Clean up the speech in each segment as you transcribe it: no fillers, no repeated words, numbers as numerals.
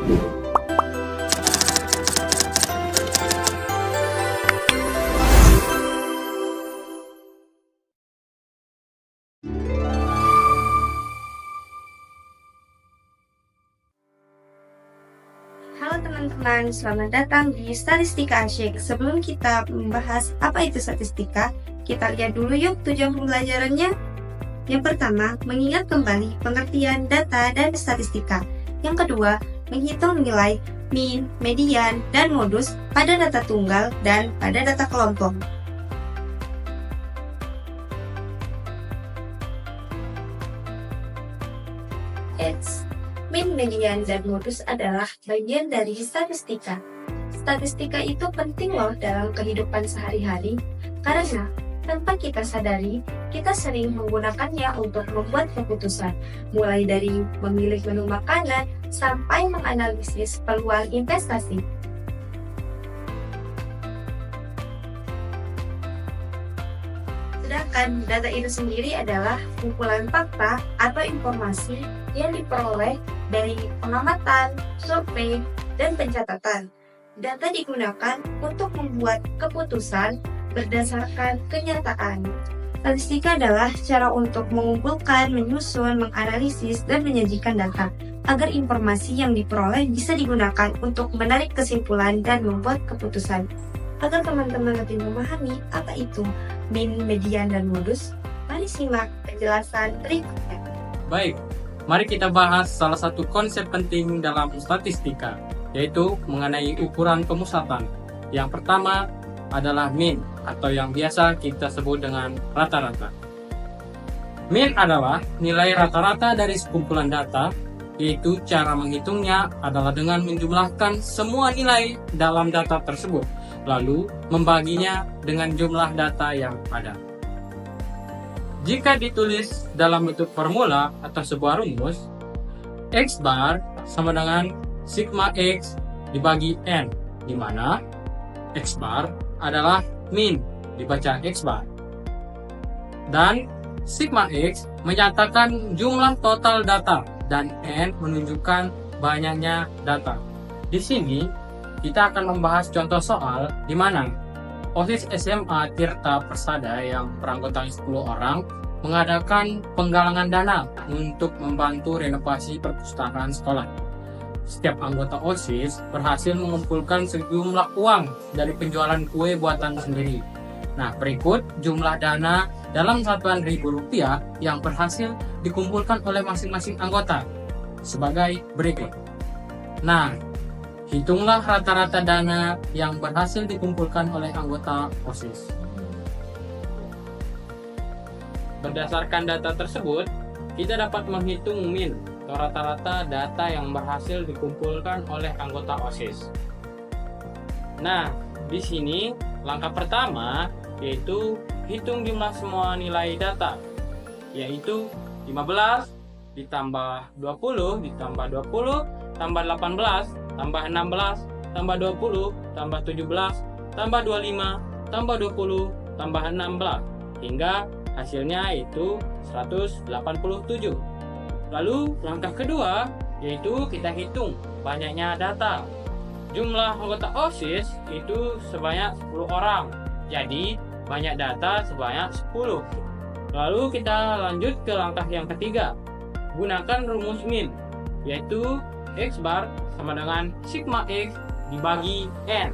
Halo teman-teman, selamat datang di Statistika Asyik. Sebelum kita membahas apa itu statistika, kita lihat dulu yuk tujuan pembelajarannya. Yang pertama, mengingat kembali pengertian data dan statistika. Yang kedua, menghitung nilai mean, median, dan modus pada data tunggal dan pada data kelompok. Mean, median, dan modus adalah bagian dari statistika. Statistika itu penting loh dalam kehidupan sehari-hari, karena tanpa kita sadari, kita sering menggunakannya untuk membuat keputusan, mulai dari memilih menu makanan sampai menganalisis peluang investasi. Sedangkan data itu sendiri adalah kumpulan fakta atau informasi yang diperoleh dari pengamatan, survei, dan pencatatan. Data digunakan untuk membuat keputusan berdasarkan kenyataan. Statistika adalah cara untuk mengumpulkan, menyusun, menganalisis, dan menyajikan data agar informasi yang diperoleh bisa digunakan untuk menarik kesimpulan dan membuat keputusan. Agar teman-teman lebih memahami apa itu mean, median, dan modus, mari simak penjelasan berikutnya. Baik, mari kita bahas salah satu konsep penting dalam statistika, yaitu mengenai ukuran pemusatan. Yang pertama adalah mean, atau yang biasa kita sebut dengan rata-rata. Mean adalah nilai rata-rata dari sekumpulan data, yaitu cara menghitungnya adalah dengan menjumlahkan semua nilai dalam data tersebut, lalu membaginya dengan jumlah data yang ada. Jika ditulis dalam bentuk formula atau sebuah rumus, X bar sama dengan sigma X dibagi N, di mana X bar adalah mean, dibaca X bar. Dan sigma X menyatakan jumlah total data, dan N menunjukkan banyaknya data. Di sini, kita akan membahas contoh soal di mana OSIS SMA Tirta Persada yang beranggotakan 10 orang mengadakan penggalangan dana untuk membantu renovasi perpustakaan sekolah. Setiap anggota OSIS berhasil mengumpulkan sejumlah uang dari penjualan kue buatan sendiri. Nah, berikut jumlah dana dalam satuan ribu rupiah yang berhasil dikumpulkan oleh masing-masing anggota sebagai berikut. Nah, hitunglah rata-rata dana yang berhasil dikumpulkan oleh anggota OSIS. Berdasarkan data tersebut, kita dapat menghitung mean atau rata-rata data yang berhasil dikumpulkan oleh anggota OSIS. Nah, di sini langkah pertama yaitu hitung jumlah semua nilai data, yaitu 15 ditambah 20 ditambah 20 tambah 18 tambah 16 tambah 20 tambah 17 tambah 25 tambah 20 tambah 16 hingga hasilnya yaitu 187. Lalu langkah kedua yaitu kita hitung banyaknya data. Jumlah anggota OSIS itu sebanyak 10 orang, jadi banyak data sebanyak 10. Lalu kita lanjut ke langkah yang ketiga. Gunakan rumus mean, yaitu X bar sama dengan sigma X dibagi N.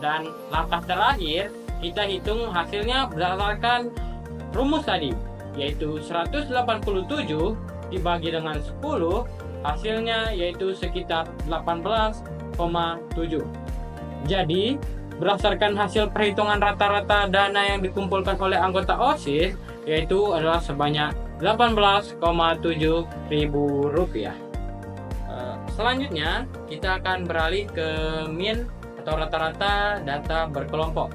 Dan langkah terakhir, kita hitung hasilnya berdasarkan rumus tadi, yaitu 187 dibagi dengan 10, hasilnya yaitu sekitar 18,7. Jadi, berdasarkan hasil perhitungan rata-rata dana yang dikumpulkan oleh anggota OSIS, yaitu adalah sebanyak 18,7 ribu rupiah. Selanjutnya, kita akan beralih ke mean atau rata-rata data berkelompok,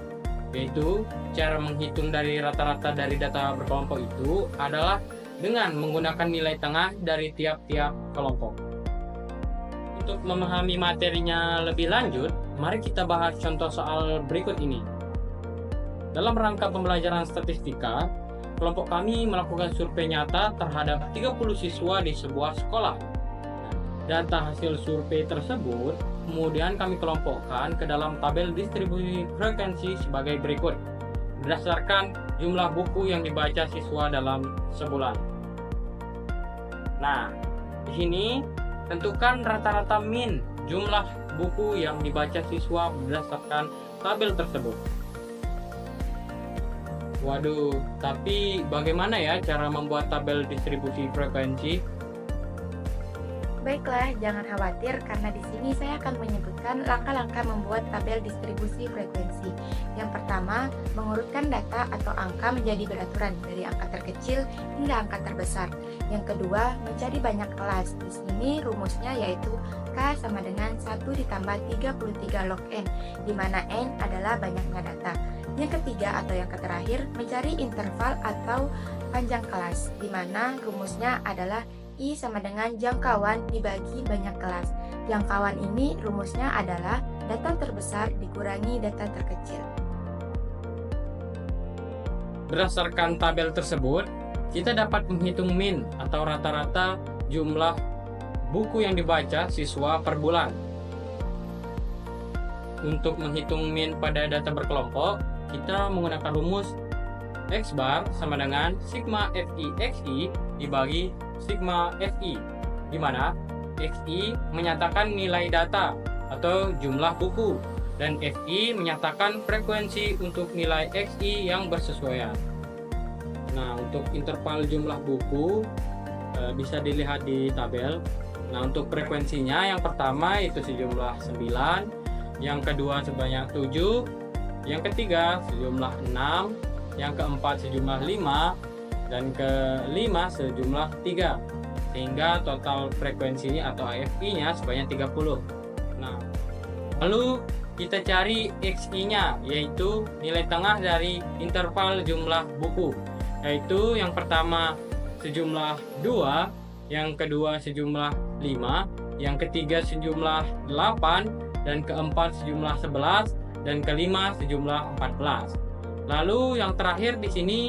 yaitu cara menghitung dari rata-rata dari data berkelompok itu adalah dengan menggunakan nilai tengah dari tiap-tiap kelompok. Untuk memahami materinya lebih lanjut, mari kita bahas contoh soal berikut ini. Dalam rangka pembelajaran statistika, kelompok kami melakukan survei nyata terhadap 30 siswa di sebuah sekolah. data hasil survei tersebut kemudian kami kelompokkan ke dalam tabel distribusi frekuensi sebagai berikut, berdasarkan jumlah buku yang dibaca siswa dalam sebulan. Nah, di sini tentukan rata-rata min jumlah buku yang dibaca siswa berdasarkan tabel tersebut. Waduh, tapi bagaimana ya cara membuat tabel distribusi frekuensi? Baiklah, jangan khawatir karena di sini saya akan menyebutkan langkah-langkah membuat tabel distribusi frekuensi. Yang pertama, mengurutkan data atau angka menjadi beraturan dari angka terkecil hingga angka terbesar. Yang kedua, mencari banyak kelas. Di sini rumusnya yaitu K sama dengan 1 ditambah 33 log N, di mana N adalah banyaknya data. Yang ketiga atau yang terakhir, mencari interval atau panjang kelas, di mana rumusnya adalah I sama dengan jangkauan dibagi banyak kelas. Jangkauan ini rumusnya adalah data terbesar dikurangi data terkecil. Berdasarkan tabel tersebut, kita dapat menghitung min atau rata-rata jumlah buku yang dibaca siswa per bulan. Untuk menghitung min pada data berkelompok, kita menggunakan rumus X bar sama dengan sigma FI XI dibagi sigma FI, di mana XI menyatakan nilai data atau jumlah buku dan FI menyatakan frekuensi untuk nilai XI yang bersesuaian. Nah, untuk interval jumlah buku bisa dilihat di tabel. Nah, untuk frekuensinya yang pertama itu sejumlah 9, yang kedua sebanyak 7, yang ketiga sejumlah 6, yang keempat sejumlah 5, dan kelima sejumlah 3, sehingga total frekuensinya atau AFI-nya sebanyak 30. Nah, lalu kita cari XI-nya, yaitu nilai tengah dari interval jumlah buku, yaitu yang pertama sejumlah 2, yang kedua sejumlah 5, yang ketiga sejumlah 8, dan keempat sejumlah 11, dan kelima sejumlah 14. Lalu yang terakhir di sini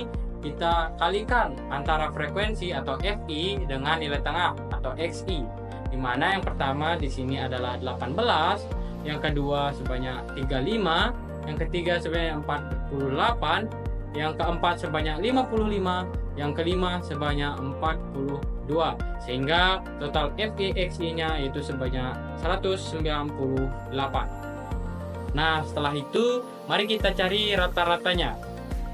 kita kalikan antara frekuensi atau FI dengan nilai tengah atau XI, di mana yang pertama di sini adalah 18, yang kedua sebanyak 35, yang ketiga sebanyak 48, yang keempat sebanyak 55, yang kelima sebanyak 42, sehingga total FI XI-nya itu sebanyak 198. Nah, setelah itu mari kita cari rata-ratanya,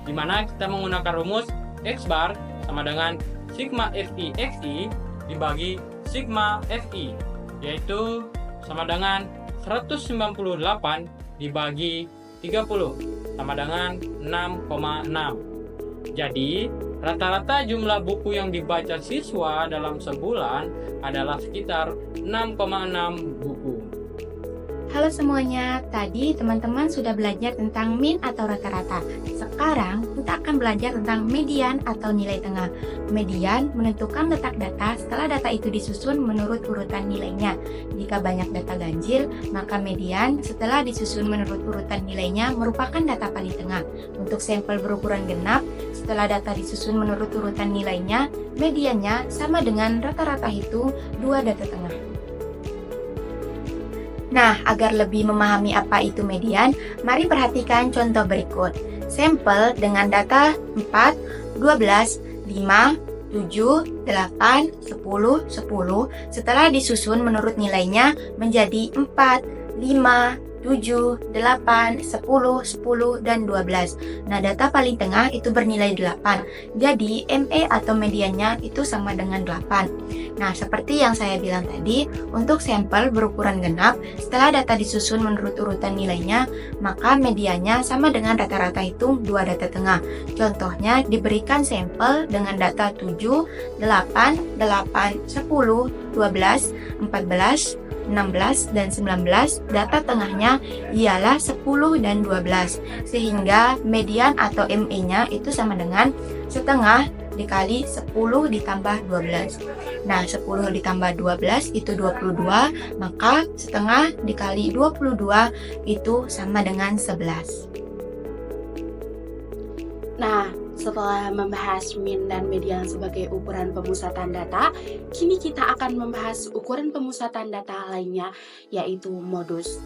di mana kita menggunakan rumus X bar sama dengan sigma FI XI dibagi sigma FI, yaitu sama dengan 198 dibagi 30 sama dengan 6,6. Jadi, rata-rata jumlah buku yang dibaca siswa dalam sebulan adalah sekitar 6,6 buku. Halo semuanya, tadi teman-teman sudah belajar tentang min atau rata-rata. Sekarang kita akan belajar tentang median atau nilai tengah. Median menentukan letak data setelah data itu disusun menurut urutan nilainya. Jika banyak data ganjil, maka median setelah disusun menurut urutan nilainya merupakan data paling tengah. Untuk sampel berukuran genap, setelah data disusun menurut urutan nilainya, mediannya sama dengan rata-rata itu 2 data tengah. Nah, agar lebih memahami apa itu median, mari perhatikan contoh berikut. Sampel dengan data 4, 12, 5, 7, 8, 10, 10 setelah disusun menurut nilainya menjadi 4, 5, 7, 8, 10, 10, dan 12. Nah, data paling tengah itu bernilai 8. Jadi, ME atau mediannya itu sama dengan 8. Nah, seperti yang saya bilang tadi, untuk sampel berukuran genap, setelah data disusun menurut urutan nilainya, maka mediannya sama dengan rata-rata itu 2 data tengah. Contohnya, diberikan sampel dengan data 7, 8, 8, 10, 12, 14, 16, dan 19, data tengahnya ialah 10 dan 12, sehingga median atau ME-nya itu sama dengan setengah dikali 10 ditambah 12. Nah, 10 ditambah 12 itu 22, maka setengah dikali 22 itu sama dengan 11. Nah, setelah membahas mean dan median sebagai ukuran pemusatan data, kini kita akan membahas ukuran pemusatan data lainnya, yaitu modus.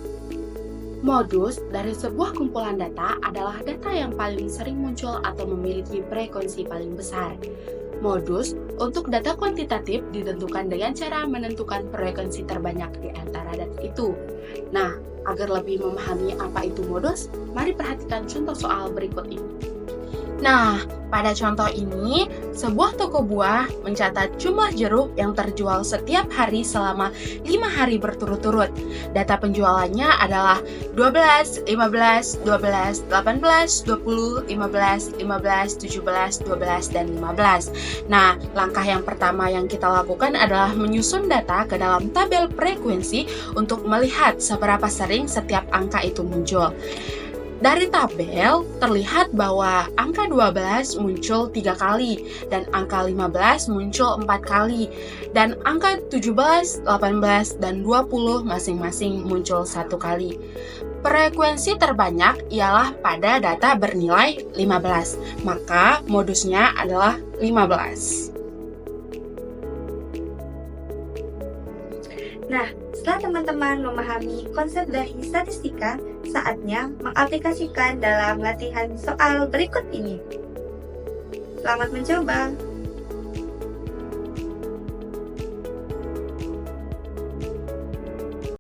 Modus dari sebuah kumpulan data adalah data yang paling sering muncul atau memiliki frekuensi paling besar. Modus untuk data kuantitatif ditentukan dengan cara menentukan frekuensi terbanyak di antara data itu. Nah, agar lebih memahami apa itu modus, mari perhatikan contoh soal berikut ini. Nah, pada contoh ini, sebuah toko buah mencatat jumlah jeruk yang terjual setiap hari selama 5 hari berturut-turut. Data penjualannya adalah 12, 15, 12, 18, 20, 15, 15, 17, 12, dan 15. Nah, langkah yang pertama yang kita lakukan adalah menyusun data ke dalam tabel frekuensi untuk melihat seberapa sering setiap angka itu muncul. Dari tabel, terlihat bahwa angka 12 muncul 3 kali, dan angka 15 muncul 4 kali, dan angka 17, 18, dan 20 masing-masing muncul 1 kali. Frekuensi terbanyak ialah pada data bernilai 15, maka modusnya adalah 15. Nah, setelah teman-teman memahami konsep dari statistika, saatnya mengaplikasikan dalam latihan soal berikut ini. Selamat mencoba!